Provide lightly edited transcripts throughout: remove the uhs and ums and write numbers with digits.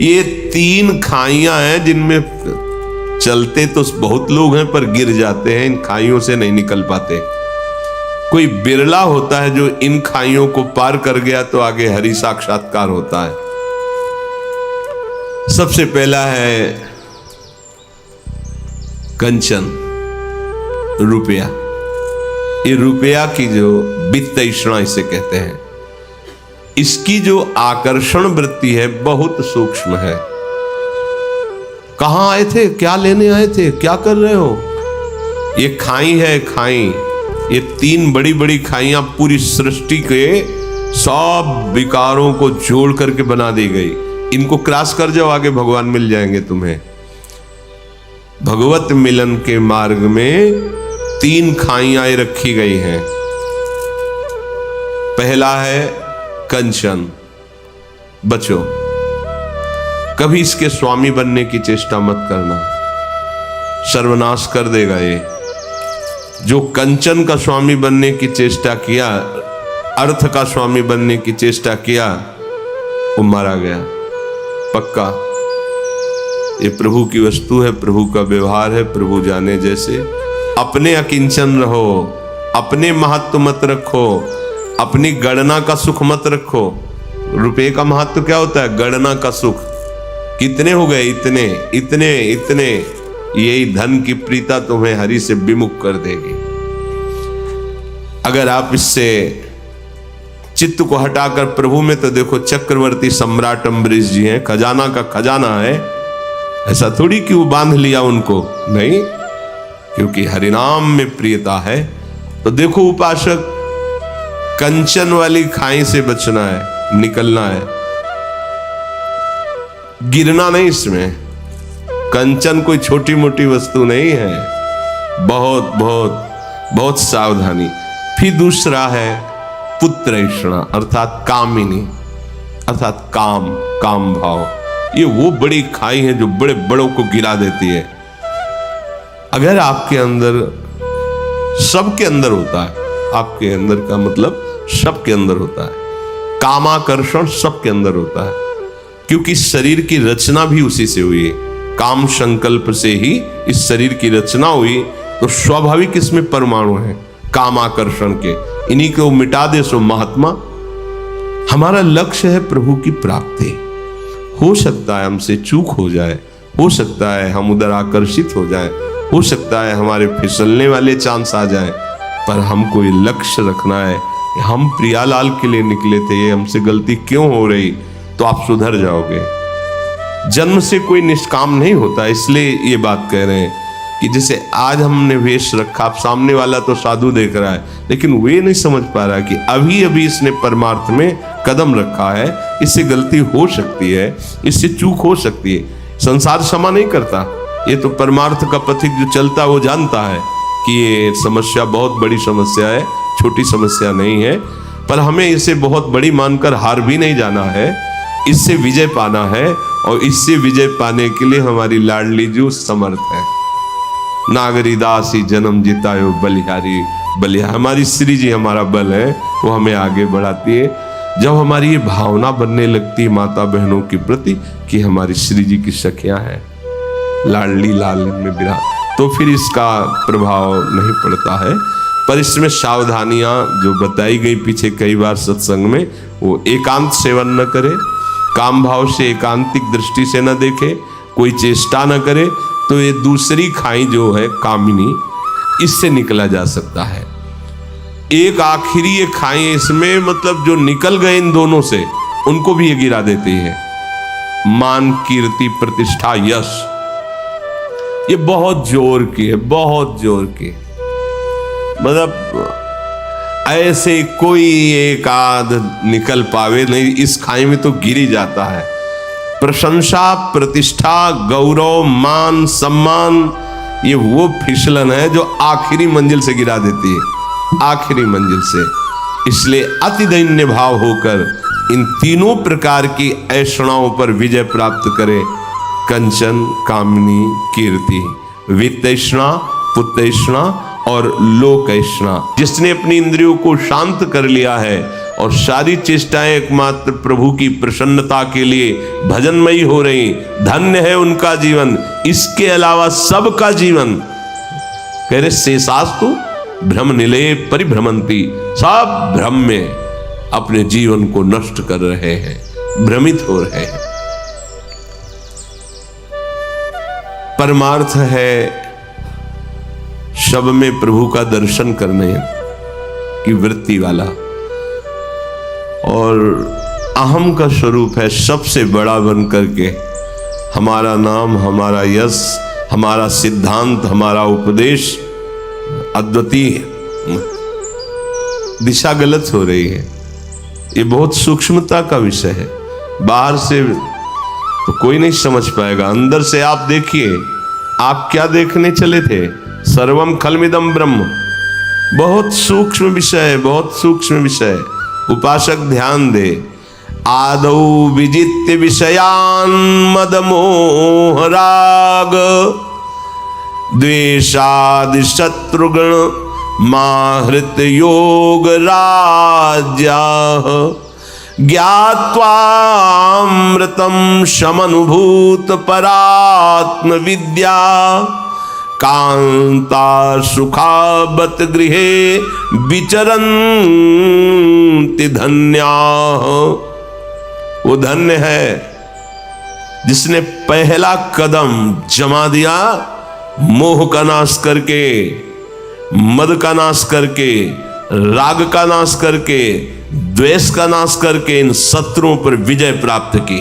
ये 3 खाइयां हैं जिनमें चलते तो बहुत लोग हैं पर गिर जाते हैं, इन खाइयों से नहीं निकल पाते। कोई बिरला होता है जो इन खाइयों को पार कर गया तो आगे हरि साक्षात्कार होता है। सबसे पहला है कंचन, रुपया। ये रुपया की जो वित्त तृष्णा इसे कहते हैं, इसकी जो आकर्षण वृत्ति है बहुत सूक्ष्म है। कहां आए थे, क्या लेने आए थे, क्या कर रहे हो? ये खाई है, खाई। ये 3 बड़ी बड़ी खाइयां पूरी सृष्टि के सब विकारों को जोड़ करके बना दी गई। इनको क्रॉस कर जाओ, आगे भगवान मिल जाएंगे तुम्हें। भगवत मिलन के मार्ग में 3 खाइयां रखी गई हैं। पहला है कंचन, बचो, कभी इसके स्वामी बनने की चेष्टा मत करना, सर्वनाश कर देगा ये। जो कंचन का स्वामी बनने की चेष्टा किया, अर्थ का स्वामी बनने की चेष्टा किया, वो मारा गया पक्का। ये प्रभु की वस्तु है, प्रभु का व्यवहार है, प्रभु जाने जैसे। अपने अकिंचन रहो, अपने महत्व मत रखो, अपनी गणना का सुख मत रखो। रुपए का महत्व क्या होता है? गणना का सुख। कितने हो गए? इतने इतने इतने। यही धन की प्रीता तुम्हें हरि से विमुख कर देगी। अगर आप इससे चित्त को हटाकर प्रभु में, तो देखो चक्रवर्ती सम्राट अम्बरीश जी हैं, खजाना का खजाना है। ऐसा थोड़ी कि वो बांध लिया उनको, नहीं, क्योंकि हरिनाम में प्रियता है। तो देखो उपासक, कंचन वाली खाई से बचना है, निकलना है, गिरना नहीं इसमें। कंचन कोई छोटी मोटी वस्तु नहीं है, बहुत बहुत बहुत सावधानी। फिर दूसरा है पुत्रैषणा, अर्थात कामिनी, अर्थात काम, काम भाव। ये वो बड़ी खाई है जो बड़े बड़ों को गिरा देती है। अगर आपके अंदर, सबके अंदर होता है, आपके अंदर का मतलब सबके अंदर होता है, कामाकर्षण सबके अंदर होता है, क्योंकि शरीर की रचना भी उसी से हुई है। काम संकल्प से ही इस शरीर की रचना हुई, तो स्वाभाविक इसमें परमाणु है कामाकर्षण के। इन्हीं को मिटा दे सो महात्मा। हमारा लक्ष्य है प्रभु की प्राप्ति। हो सकता है हमसे चूक हो जाए, हो सकता है हम उधर आकर्षित हो जाए, हो सकता है हमारे फिसलने वाले चांस आ जाए, पर हमको ये लक्ष्य रखना है, हम प्रियालाल के लिए निकले थे, ये हमसे गलती क्यों हो रही, तो आप सुधर जाओगे। जन्म से कोई निष्काम नहीं होता, इसलिए ये बात कह रहे हैं कि जैसे आज हमने वेश रखा, आप सामने वाला तो साधु देख रहा है, लेकिन वे नहीं समझ पा रहा कि अभी अभी इसने परमार्थ में कदम रखा है, इससे गलती हो सकती है, इससे चूक हो सकती है। संसार क्षमा नहीं करता, ये तो परमार्थ का पथिक जो चलता है वो जानता है कि ये समस्या बहुत बड़ी समस्या है, छोटी समस्या नहीं है। पर हमें इसे बहुत बड़ी मानकर हार भी नहीं जाना है, इससे विजय पाना है, और इससे विजय पाने के लिए हमारी लाडली जो समर्थ है। नागरी दासी जन्म जितायो बलिहारी बलिहारी, हमारी श्री जी हमारा बल है, वो हमें आगे बढ़ाती है। जब हमारी ये भावना बनने लगती है माता बहनों के प्रति कि हमारी श्री जी की सखियां हैं, लाडली लाल में विराट, तो फिर इसका प्रभाव नहीं पड़ता है। पर इसमें सावधानियां जो बताई गई पीछे कई बार सत्संग में, वो एकांत सेवन न करे, काम भाव से एकांतिक दृष्टि से न देखे, कोई चेष्टा न करे, तो ये दूसरी खाई जो है कामिनी, इससे निकला जा सकता है। एक आखिरी ये खाई इसमें, मतलब जो निकल गए इन दोनों से, उनको भी ये गिरा देती है। मान, कीर्ति, प्रतिष्ठा, यश, ये बहुत जोर की है, बहुत जोर की। मतलब ऐसे कोई एक आध निकल पावे नहीं, इस खाई में तो गिर ही जाता है। प्रशंसा, प्रतिष्ठा, गौरव, मान, सम्मान, ये वो फिसलन है जो आखिरी मंजिल से गिरा देती है, आखिरी मंजिल से। इसलिए अति दैन्य भाव होकर इन तीनों प्रकार की ऐषणाओं पर विजय प्राप्त करे। कंचन, कामिनी, कीर्ति, वित्तैषणा, पुत्रैषणा और लोकैषणा। जिसने अपनी इंद्रियों को शांत कर लिया है और सारी चेष्टाएं एकमात्र प्रभु की प्रसन्नता के लिए भजनमयी हो रही। धन्य है उनका जीवन, इसके अलावा सबका जीवन। कह रहे शेषास्तु भ्रम निलये परिभ्रमंती, सब भ्रम में अपने जीवन को नष्ट कर रहे हैं, भ्रमित हो रहे हैं। परमार्थ है शब में प्रभु का दर्शन करने की वृत्ति वाला, और अहम का स्वरूप है सबसे बड़ा बन करके हमारा नाम, हमारा यश, हमारा सिद्धांत, हमारा उपदेश अद्वितीय। दिशा गलत हो रही है। ये बहुत सूक्ष्मता का विषय है। बाहर से तो कोई नहीं समझ पाएगा, अंदर से आप देखिए। आप क्या देखने चले थे? सर्वम खलमिदम ब्रह्म। बहुत सूक्ष्म विषय है, बहुत सूक्ष्म विषय है। उपासक ध्यान दे। आदौ विजित्य विषयान मद मोह राग, द्वेषादि शत्रुगण माहृत योग राज्याः, ज्ञात्वामृतं शमनुभूत परात्म विद्या, कांता सुखावत गृहे विचरन्ति धन्याः। वो धन्य है जिसने पहला कदम जमा दिया, मोह का नाश करके, मद का नाश करके, राग का नाश करके, द्वेष का नाश करके इन शत्रुओं पर विजय प्राप्त की।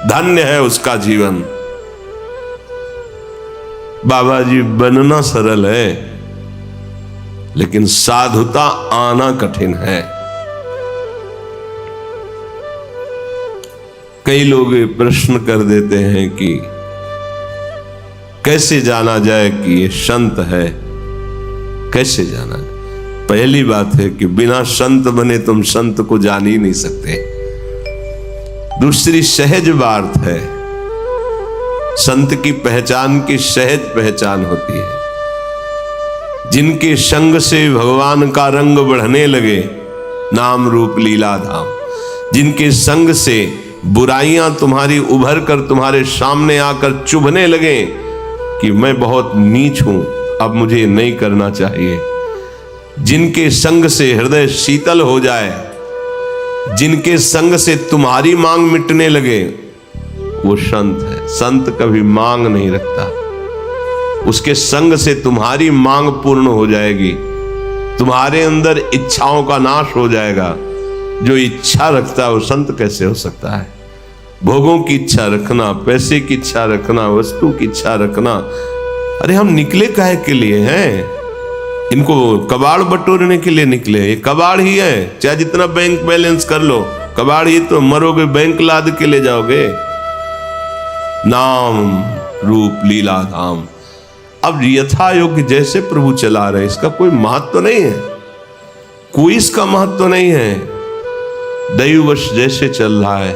धन्य है उसका जीवन। बाबा जी, बनना सरल है लेकिन साधुता आना कठिन है। कई लोग प्रश्न कर देते हैं कि कैसे जाना जाए कि ये संत है, कैसे जाना जाए? पहली बात है कि बिना संत बने तुम संत को जान ही नहीं सकते। दूसरी सहज बात है, संत की पहचान की सहज पहचान होती है। जिनके संग से भगवान का रंग बढ़ने लगे, नाम रूप लीला धाम, जिनके संग से बुराइयां तुम्हारी उभर कर तुम्हारे सामने आकर चुभने लगे कि मैं बहुत नीच हूं, अब मुझे नहीं करना चाहिए, जिनके संग से हृदय शीतल हो जाए, जिनके संग से तुम्हारी मांग मिटने लगे, वो संत है। संत कभी मांग नहीं रखता, उसके संग से तुम्हारी मांग पूर्ण हो जाएगी, तुम्हारे अंदर इच्छाओं का नाश हो जाएगा। जो इच्छा रखता है वो संत कैसे हो सकता है? भोगों की इच्छा रखना, पैसे की इच्छा रखना, वस्तु की इच्छा रखना, अरे हम निकले काहे के लिए हैं? इनको कबाड़ बटोरने के लिए निकले। ये कबाड़ ही है, चाहे जितना बैंक बैलेंस कर लो, कबाड़ ही तो। मरोगे बैंक लाद के ले जाओगे। नाम रूप लीला धाम। अब यथा योग्य जैसे प्रभु चला रहे, इसका कोई महत्व तो नहीं है, कोई इसका महत्व तो नहीं है। दैववश जैसे चल रहा है,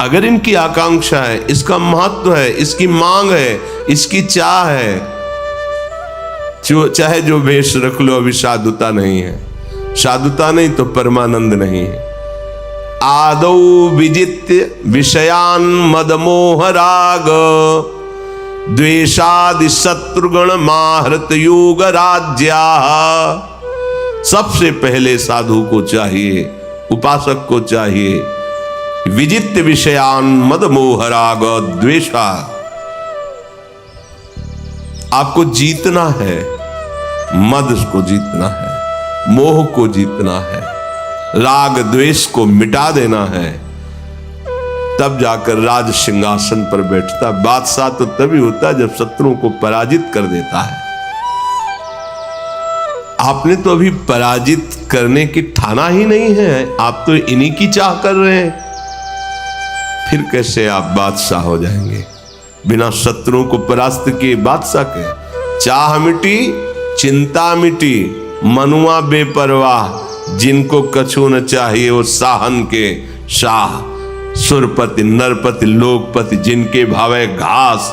अगर इनकी आकांक्षा है, इसका महत्व है, इसकी मांग है, इसकी चाह है, चाहे जो वेश रख लो, अभी साधुता नहीं है। साधुता नहीं तो परमानंद नहीं है। आदौ विजित्य विषयान मद मोह राग, द्वेषादि शत्रुगण माहृत योग राज्या। सबसे पहले साधु को चाहिए, उपासक को चाहिए, विजित्य विषयान मद मोह राग द्वेषा। आपको जीतना है, मद को जीतना है, मोह को जीतना है, राग द्वेष को मिटा देना है, तब जाकर राज सिंहासन पर बैठता। बादशाह तो तभी होता है जब शत्रुओं को पराजित कर देता है। आपने तो अभी पराजित करने की ठाना ही नहीं है, आप तो इन्हीं की चाह कर रहे हैं। फिर कैसे आप बादशाह हो जाएंगे? बिना शत्रुओं को परास्त किए बादशाह के? चाह मिटी, चिंता मिटी, मनुआ बेपरवाह, जिनको कछु न चाहिए वो साहन के शाह, सुरपति नरपति लोकपति, जिनके भावे घास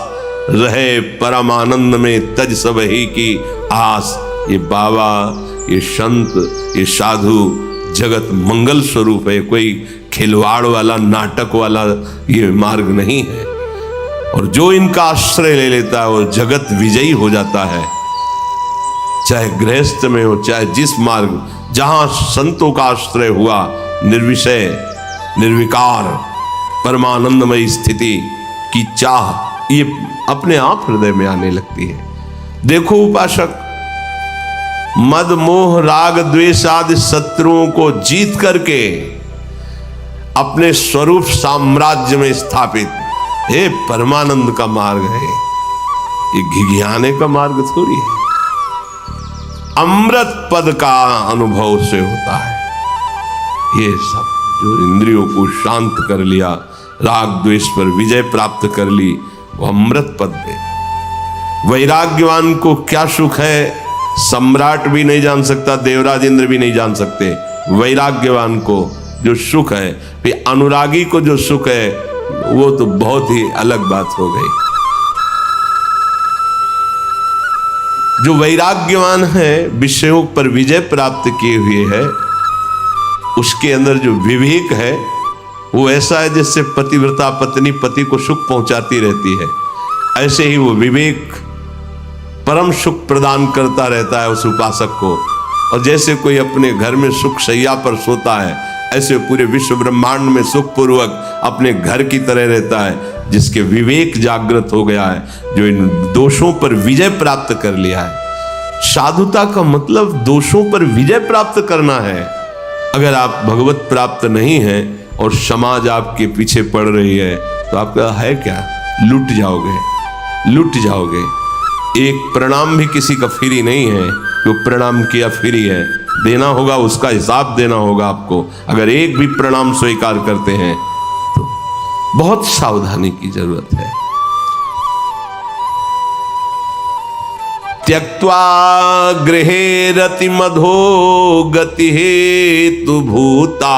रहे परमानंद में तज सब ही की आस। ये बाबा, ये संत, ये साधु जगत मंगल स्वरूप है, कोई खिलवाड़ वाला नाटक वाला ये मार्ग नहीं है। और जो इनका आश्रय ले लेता है वो जगत विजयी हो जाता है। चाहे गृहस्थ में हो, चाहे जिस मार्ग, जहां संतों का आश्रय हुआ, निर्विषय निर्विकार परमानंदमय स्थिति की चाह ये अपने आप हृदय में आने लगती है। देखो उपासक, मद मोह राग द्वेष आदि शत्रुओं को जीत करके अपने स्वरूप साम्राज्य में स्थापित, हे परमानंद का मार्ग है, ये घिघियाने का मार्ग थोड़ी है। अमृत पद का अनुभव से होता है ये सब। जो इंद्रियों को शांत कर लिया, राग द्वेष पर विजय प्राप्त कर ली, वो अमृत पद में। वैराग्यवान को क्या सुख है, सम्राट भी नहीं जान सकता, देवराज इंद्र भी नहीं जान सकते। वैराग्यवान को जो सुख है, फिर अनुरागी को जो सुख है, वो तो बहुत ही अलग बात हो गई। जो वैराग्यवान है, विषयों पर विजय प्राप्त किए हुए है, उसके अंदर जो विवेक है वो ऐसा है जैसे पतिव्रता पत्नी पति को सुख पहुंचाती रहती है, ऐसे ही वो विवेक परम सुख प्रदान करता रहता है उस उपासक को। और जैसे कोई अपने घर में सुख शैया पर सोता है, ऐसे पूरे विश्व ब्रह्मांड में सुखपूर्वक अपने घर की तरह रहता है जिसके विवेक जागृत हो गया है, जो इन दोषों पर विजय प्राप्त कर लिया है। साधुता का मतलब दोषों पर विजय प्राप्त करना है। अगर आप भगवत प्राप्त नहीं हैं और समाज आपके पीछे पड़ रही है, तो आपका है क्या? लुट जाओगे, लुट जाओगे। एक प्रणाम भी किसी का फ्री नहीं है, जो प्रणाम किया फ्री है, देना होगा, उसका हिसाब देना होगा आपको। अगर एक भी प्रणाम स्वीकार करते हैं तो बहुत सावधानी की जरूरत है। त्यक्त्वा गृहे रति मधो गति हेतु भूता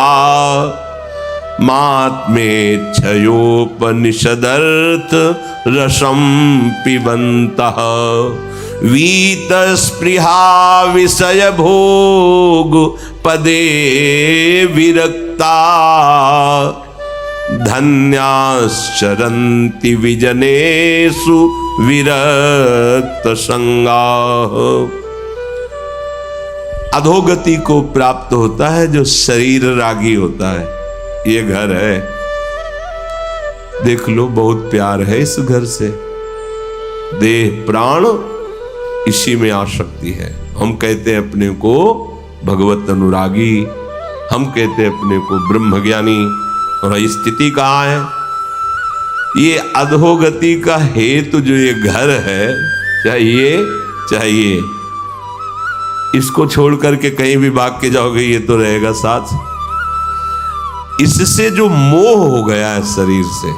मात्मेच्छयोपनिषदर्थ रसम पिबन्तः वीत स्पृहा विषय भोग पदे विरक्ता धन्याश्चरन्ति विजनेषु विरक्त संगाः। अधोगति को प्राप्त होता है जो शरीर रागी होता है। ये घर है, देख लो, बहुत प्यार है इस घर से, देह प्राण इसी में आसक्ति है। हम कहते हैं अपने को भगवत अनुरागी, हम कहते हैं अपने को ब्रह्मज्ञानी, और स्थिति कहाँ है? ये अधोगति का हेतु जो ये घर है, चाहिए इसको छोड़ करके कहीं भी भाग के जाओगे, ये तो रहेगा साथ। इससे जो मोह हो गया है शरीर से,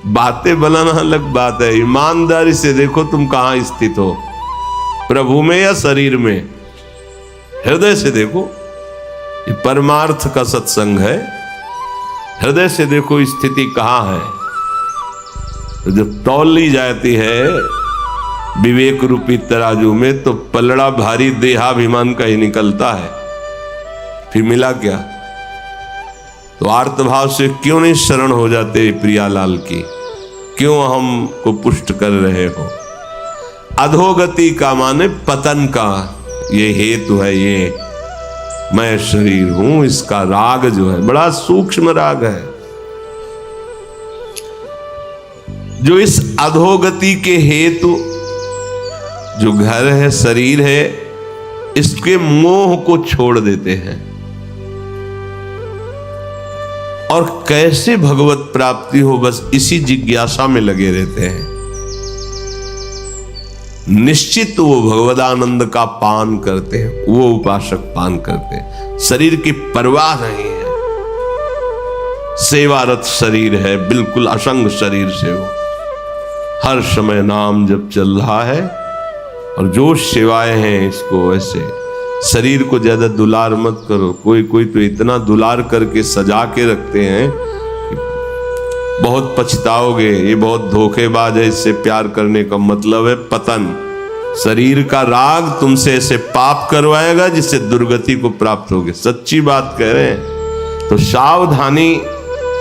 बातें बनाना अलग बात है, ईमानदारी से देखो तुम कहां स्थित हो, प्रभु में या शरीर में? हृदय से देखो, ये परमार्थ का सत्संग है। हृदय से देखो स्थिति कहां है। तो जब तौल ली जाती है विवेक रूपी तराजू में, तो पलड़ा भारी देहाभिमान का ही निकलता है। फिर मिला क्या? तो आर्तभाव से क्यों नहीं शरण हो जाते प्रियालाल की? क्यों हमको पुष्ट कर रहे हो? अधोगति का माने पतन का ये हेतु है। ये मैं शरीर हूं, इसका राग जो है बड़ा सूक्ष्म राग है, जो इस अधोगति के हेतु जो घर है, शरीर है, इसके मोह को छोड़ देते हैं। और कैसे भगवत प्राप्ति हो, बस इसी जिज्ञासा में लगे रहते हैं। निश्चित वो भगवदानंद का पान करते हैं, वो उपासक पान करते हैं। शरीर की परवाह नहीं है, सेवारत शरीर है, बिल्कुल असंग शरीर से वो हर समय नाम जब चल रहा है। और जो सेवाएं हैं इसको, ऐसे शरीर को ज्यादा दुलार मत करो। कोई तो इतना दुलार करके सजा के रखते हैं, बहुत पछताओगे, ये बहुत धोखेबाज है, इससे प्यार करने का मतलब है पतन। शरीर का राग तुमसे ऐसे पाप करवाएगा जिससे दुर्गति को प्राप्त होगे। सच्ची बात कह रहे हैं। तो सावधानी,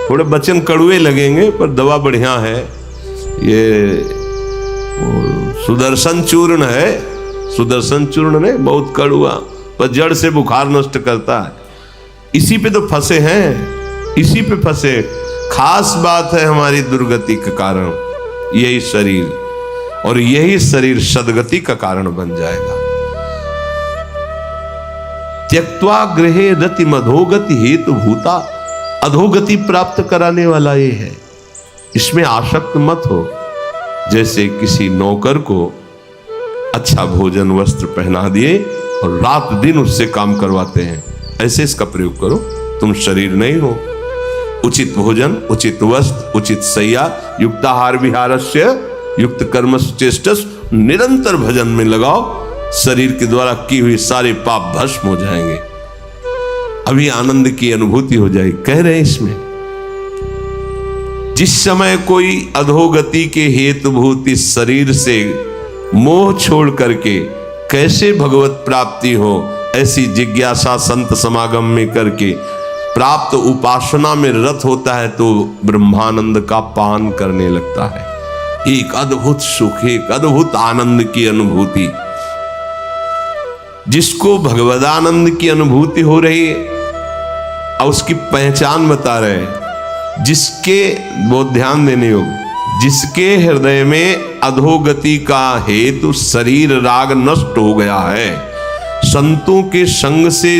थोड़े वचन कड़ुए लगेंगे पर दवा बढ़िया है। ये सुदर्शन चूर्ण है, सुदर्शन चूर्ण ने बहुत कड़ुआ, पर जड़ से बुखार नष्ट करता है। इसी पे तो फंसे हैं, इसी पे फंसे। खास बात है हमारी दुर्गति का कारण यही शरीर, और यही शरीर सदगति का कारण बन जाएगा। त्यक्त्वा गृहे रति मधोगति हेतु भूता, अधोगति प्राप्त कराने वाला ये है। इसमें आसक्त मत हो। जैसे किसी नौकर को अच्छा भोजन वस्त्र पहना दिए और रात दिन उससे काम करवाते हैं, ऐसे इसका प्रयोग करो। तुम शरीर नहीं हो। उचित भोजन, उचित वस्त्र, उचित शय्या, युक्ताहार विहारस्य युक्त कर्म चेष्टस, निरंतर भजन में लगाओ। शरीर के द्वारा की हुई सारे पाप भस्म हो जाएंगे। अभी आनंद की अनुभूति हो जाएगी। कह रहे हैं इसमें, जिस समय कोई अधोगति के हेतुभूत इस शरीर से मोह छोड़ करके कैसे भगवत प्राप्ति हो, ऐसी जिज्ञासा संत समागम में करके प्राप्त उपासना में रत होता है तो ब्रह्मानंद का पान करने लगता है। एक अद्भुत सुख, एक अद्भुत आनंद की अनुभूति। जिसको भगवदानंद की अनुभूति हो रही है और उसकी पहचान बता रहे हैं, जिसके बहुत ध्यान देने योग्य, जिसके हृदय में अधोगति का हेतु शरीर राग नष्ट हो गया है, संतों के संग से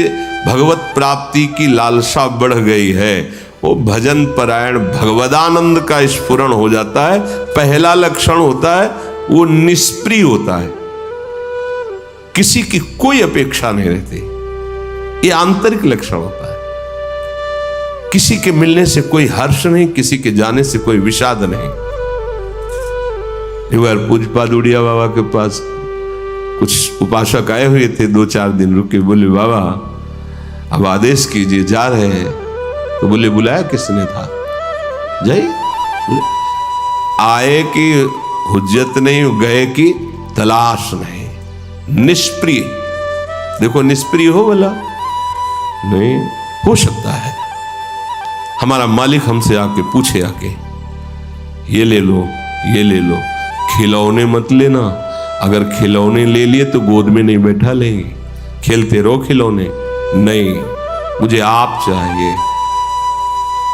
भगवत प्राप्ति की लालसा बढ़ गई है, वो भजन परायण भगवदानंद का स्फुरण हो जाता है। पहला लक्षण होता है वो निष्प्रिय होता है, किसी की कोई अपेक्षा नहीं रहती। ये आंतरिक लक्षण होता है। किसी के मिलने से कोई हर्ष नहीं, किसी के जाने से कोई विषाद नहीं। एक बार पूज्यपाद उड़िया बाबा के पास कुछ उपासक आए हुए थे, 2-4 दिन रुके। बोले बाबा अब आदेश कीजिए, जा रहे हैं। तो बोले बुलाया किसने था? जय आए की हुज्जत नहीं, गए की तलाश नहीं। निष्प्रिय, देखो निष्प्रिय हो बोला नहीं हो सकता है। हमारा मालिक हमसे आके पूछे, आके ये ले लो, ये ले लो, खिलौने मत लेना। अगर खिलौने ले लिए तो गोद में नहीं बैठा लेंगे, खेलते रहो खिलौने। नहीं, मुझे आप चाहिए।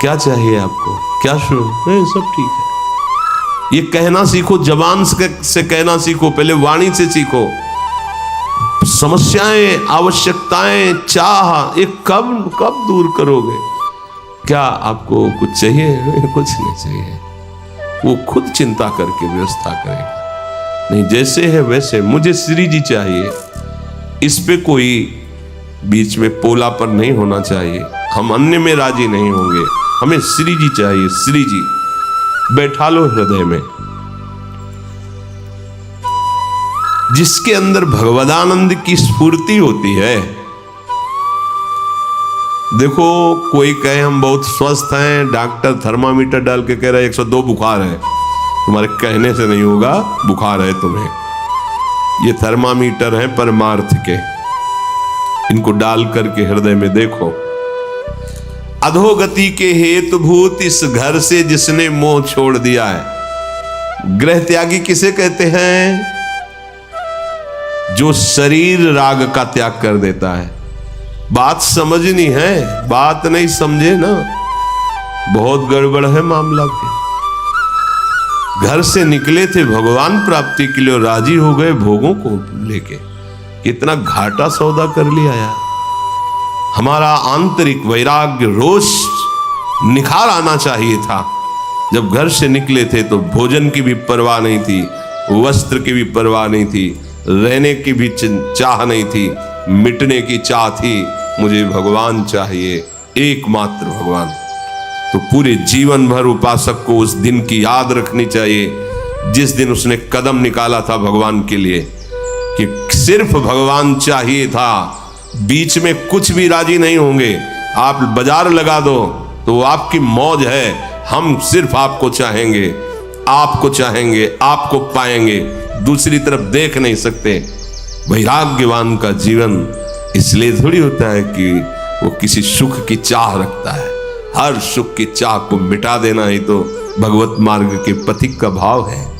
क्या चाहिए आपको? क्या शुरू? नहीं, सब ठीक है। ये कहना सीखो, जबान से कहना सीखो, पहले वाणी से सीखो। समस्याएं, आवश्यकताएं, चाह, ये कब दूर करोगे? क्या आपको कुछ चाहिए? कुछ नहीं चाहिए। वो खुद चिंता करके व्यवस्था करेगा। नहीं, जैसे है वैसे। मुझे श्री जी चाहिए, इस पे कोई बीच में पोला पर नहीं होना चाहिए। हम अन्य में राजी नहीं होंगे, हमें श्री जी चाहिए। श्री जी बैठा लो हृदय में। जिसके अंदर भगवदानंद की स्फूर्ति होती है। देखो कोई कहे हम बहुत स्वस्थ हैं, डॉक्टर थर्मामीटर डाल के कह रहा है 102 बुखार है। तुम्हारे कहने से नहीं होगा, बुखार है तुम्हें। ये थर्मामीटर है परमार्थ के, इनको डाल करके हृदय में देखो। अधोगति के हेतुभूत इस घर से जिसने मोह छोड़ दिया है। गृह त्यागी किसे कहते हैं? जो शरीर राग का त्याग कर देता है। बात समझनी है, बात नहीं समझे ना बहुत गड़बड़ है मामला के। घर से निकले थे भगवान प्राप्ति के लिए, राजी हो गए भोगों को लेके। कितना घाटा सौदा कर लिया यार। हमारा आंतरिक वैराग्य रोज निखार आना चाहिए था। जब घर से निकले थे तो भोजन की भी परवाह नहीं थी, वस्त्र की भी परवाह नहीं थी, रहने की भी चाह नहीं थी, मिटने की चाह थी। मुझे भगवान चाहिए, एकमात्र भगवान। तो पूरे जीवन भर उपासक को उस दिन की याद रखनी चाहिए जिस दिन उसने कदम निकाला था भगवान के लिए, कि सिर्फ भगवान चाहिए था। बीच में कुछ भी राजी नहीं होंगे। आप बाजार लगा दो तो वो आपकी मौज है। हम सिर्फ आपको चाहेंगे, आपको चाहेंगे, आपको पाएंगे। दूसरी तरफ देख नहीं सकते। वैराग्यवान का जीवन इसलिए थोड़ी होता है कि वो किसी सुख की चाह रखता है। हर सुख की चाह को मिटा देना ही तो भगवत मार्ग के पथिक का भाव है।